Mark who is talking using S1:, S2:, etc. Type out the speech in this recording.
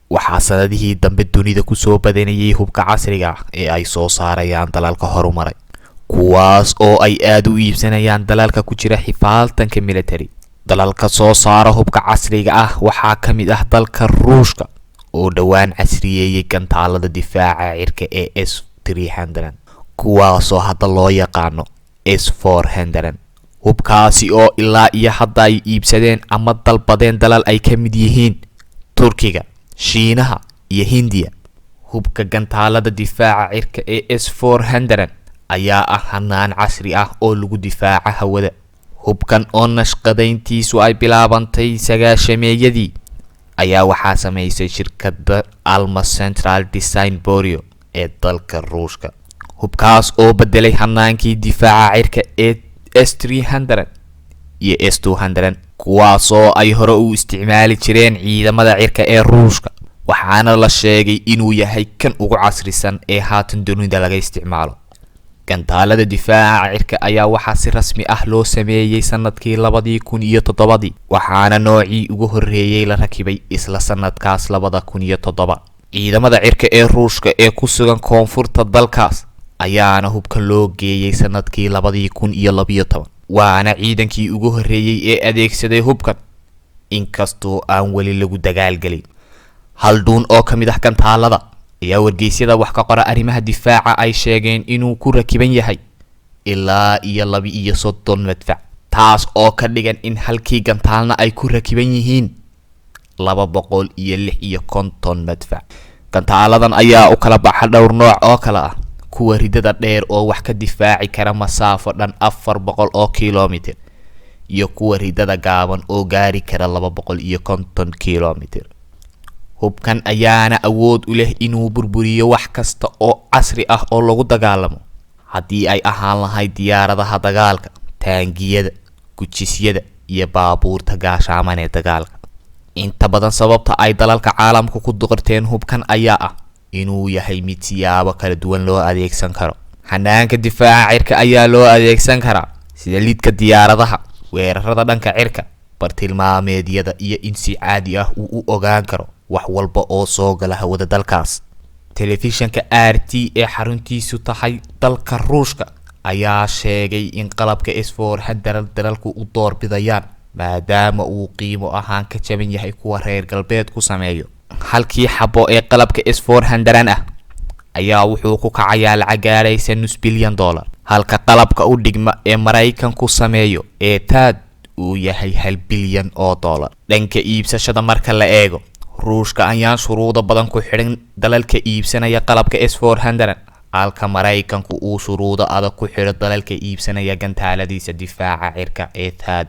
S1: waxaa sanadihii dambe dunida ku soo badanayay hubka casriga ah ee ay soo saarayaan dalalka horumaray, kuwaas oo ay aad u iibsanayaan dalalka ku jira xifaaltanka military. dalalka soo saara hubka casriga ah waxaa ka mid ah dalka Ruushka oo dhawaan casriyeeyay gantaalada difaaca cirka ee S-300, kuwaasoo hadda loo yaqaano S-400. hubkaasi oo ilaa iyo hadda ay iibsadeen ama dalbadeen dalal ay ka mid yihiin Turkiga, Shiinaha iyo Hindiya. hubka gantaalada difaaca cirka ee S-400 ayaa ah hanaan casri ah oo lagu difaaca hawada. hubkan oo nashqadayntiisu ay bilaabantay 90-meeyadii ayaa waxaa samaysay shirkadda Alma Central Design Bureau ee dalka Ruushka. hubkaas oo bedelay hanaankii difaaca cirka ee S-300 iyo S-200, kuwaasoo ay hore u isticmaali jireen ciidamada cirka ee Ruushka, waxaana la sheegay inuu yahay kan ugu casrisan ee haatan dunida laga isticmaalo. gantaalada difaaca cirka ayaa waxaa si rasmi ah loo sameeyay sanadkii 2007, waxaana noocii ugu horeeyay la rakibay isla sanadkaas 2007. ciidamada cirka ee Ruushka ee ku sugan koonfurta dalkaas ayaana hubkan loo geeyay sanadkii 2012, waana ciidankii ugu horeeyay ee adeegsaday hubkan, inkastoo aan weli lagu dagaalgelin. halduun oo ka mid ah gantaalada ayaa wargeysyada wax ka qora arrimaha difaaca ay sheegeen inuu ku rakiban yahay ilaa iyo 32 madfac, taas oo ka dhigan in halkii gantaalna ay ku rakiban yihiin 256 madfac. gantaaladan ayaa u kala baxa dhowr nooc oo kala ah: kuwa ridada dheer oo wax ka difaaci kara masaafo dhan 400 oo kiiloomitir, iyo kuwa ridada gaaban oo gaari kara 250 kiiloomitir. hubkan ayaana awood u leh inuu burburiyo wax kasta oo casri ah oo lagu dagaalamo, haddii ay ahaan lahayd diyaaradaha dagaalka, taangiyada, gujisyada iyo baabuurta gaashaaman ee dagaalka. inta badan sababta ay dalalka caalamku ku doorteen hubkan ayaa ah inuu yahay mid siyaabo kala duwan loo adeegsan karo. hanaanka difaaca cirka ayaa loo adeegsan karaa sida lidka diyaaradaha, weerarada dhanka cirka, bartilmaameedyada, iyo in si caadi ah uu u ogaan karo wax walba oo soo gala hawada dalkaas. telefishanka RT ee xaruntiisu tahay dalka Ruushka ayaa sheegay in qalabka S-400 dalalku u doorbidayaan maadaama uu qiimo ahaan ka jaban yahay kuwa reer galbeed ku sameeyo. halkii xabo ee qalabka S-400 ah ayaa wuxuu ku kacayaa lacag gaaraysa $5 bilyan, halka qalabka u dhigma ee Maraykanku sameeyo ee THAAD uu yahay $1 bilyan. dhanka iibsashada marka la eego, Ruushka ayaa shuruudo badan ku xidhan dalalka iibsanaya qalabka S-400, halka Maraykanku uu shuruudo adag ku xidho dalalka iibsanaya gantaaladiisa difaaca cirka ee THAAD.